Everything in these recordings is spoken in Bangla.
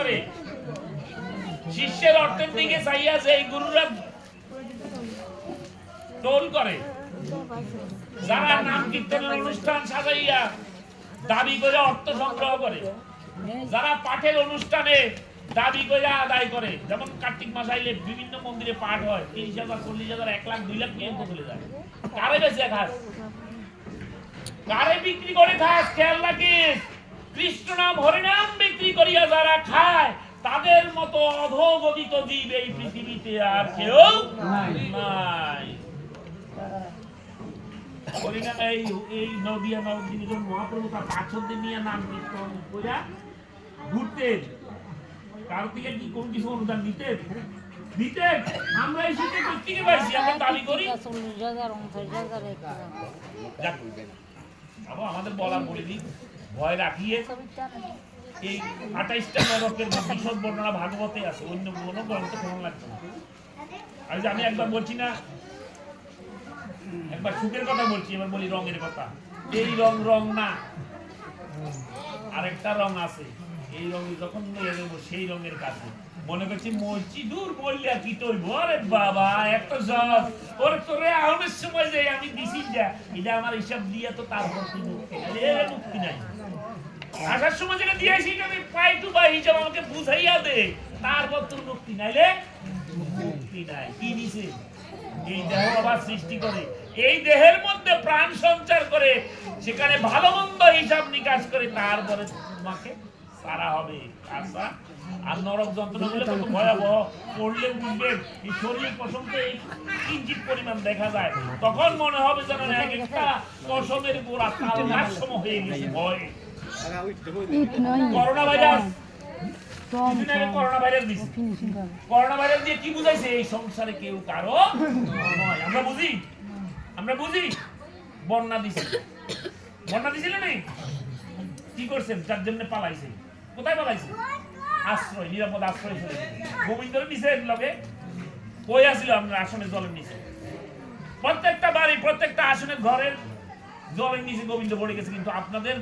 করে শিষ্যের অর্থের দিকে চাইয়া যে এই গুরুরা টোল করে, যারা নাম কীর্তনের অনুষ্ঠান সাজাইয়া দাবি করে অর্থ সংগ্রহ করে, যারা পাঠের অনুষ্ঠানে দাবি করে আদায় করে, যেমন কার্তিক মাস আইলে বিভিন্ন মন্দিরে পাঠ হয় 30,000 40,000 1 লাখ 2 লাখ নিয়ে চলে যায়। কারে বেঁচে খাস, কারে বিক্রি করে খাস? খেয়াল রাখিস, কৃষ্ণ নাম হরিনাম বিক্রি করিয়া যারা খায় তাদের মতো অধোগতিত জীব এই পৃথিবীতে আর কেউ নাই। হরিনাম এই নদিয়া নবদ্বীপের মহাপ্রভু তার পাঁচশোদের নিয়ে নাম কীর্তন কইরা ঘুরতেন। কারো থেকে কি কোন কিছু অনুদান দিতেন? আমরা এই শীতে কোথেকে পাইছি? আমরা দাবি করি 40,000 49,000 আমাদের বলার বলে দিই, ভয় রাখিয়ে এই 28টা নরকের বিশদ বর্ণনা ভাগবতে আছে, অন্য কোনো গ্রন্থে কোনো লাগছে না। আর যে আমি একবার বলছি না, একবার সুখের কথা বলছি, এবার বলি রঙের কথা। এই রং রং না, আরেকটা রং আছে। এই রং যখন নিয়ে যাবো সেই রঙের কাছে মনে করছি মরছি, দূর বললে কি তোর ঘরে বাবা এত সব ওর তোরে আহমের সময় যে আমি দিছি যা এটা আমার হিসাব দিয়ে তো তারপর মুক্তি নাই। আসার সময় যেটা দিয়েছি আমি পাই টু পাই হিসাব আমাকে বুঝাইয়া দে, তারপর তোর মুক্তি নাইলে মুক্তি নাই। কি দিছে? এই দেহ আবার সৃষ্টি করে, এই দেহের মধ্যে প্রাণ সঞ্চার করে, সেখানে ভালো মন্দ হিসাব নিকাশ করে, তারপরে তোমাকে সারা হবে। আচ্ছা, আর নরক যন্ত্রণা গুলো কত ভয়াবহ, পড়লে বুঝবেন। এই শরীর পশমকে কিঞ্চিত পরিমাণ দেখা যায়, তখন মনে হবে যেন এক একটা পশমের গোড়া তালগাছ সম হয়ে গেছে। ভয় করোনা ভাইরাস, করোনা ভাইরাস দিয়ে কি বুঝাইছে? এই সংসারে কেউ কারো নয়। আমরা বুঝি বন্যা দিছিল না, কি করছেন? যার জন্য পালাইছে, কোথায় পালাইছে? আশ্রয়, নিরাপদ আশ্রয় চলে গেছে। গোবিন্দর নিচে লগে কই আসছিল? আমরা আসনের জলের নিচে, প্রত্যেকটা বাড়ি প্রত্যেকটা আসনের ঘরের জলের নিচে গোবিন্দ পড়ে গেছে। কিন্তু আপনাদের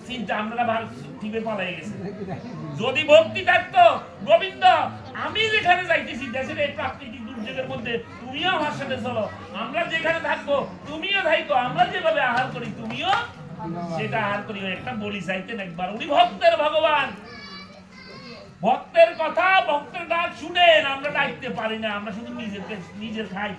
চিন্তা আপনারা ঠিকই পালাই গেছে। যদি ভক্তি থাকতো, গোবিন্দ আমি যেখানে যাইতেছি দেশের এই প্রাকৃতিক দুর্যোগের মধ্যে তুমিও আমার সাথে চলো, আমরা যেখানে থাকবো তুমিও থাকো, আমরা যেভাবে আহার করি তুমিও সেটা আহার করি। একটা বলি চাইতেন একবার। উনি ভক্তের ভগবান, ভক্তের কথা ভক্তের ডাক শুনেন। আমরা ডাকতে পারি না, আমরা শুধু নিজের খাই।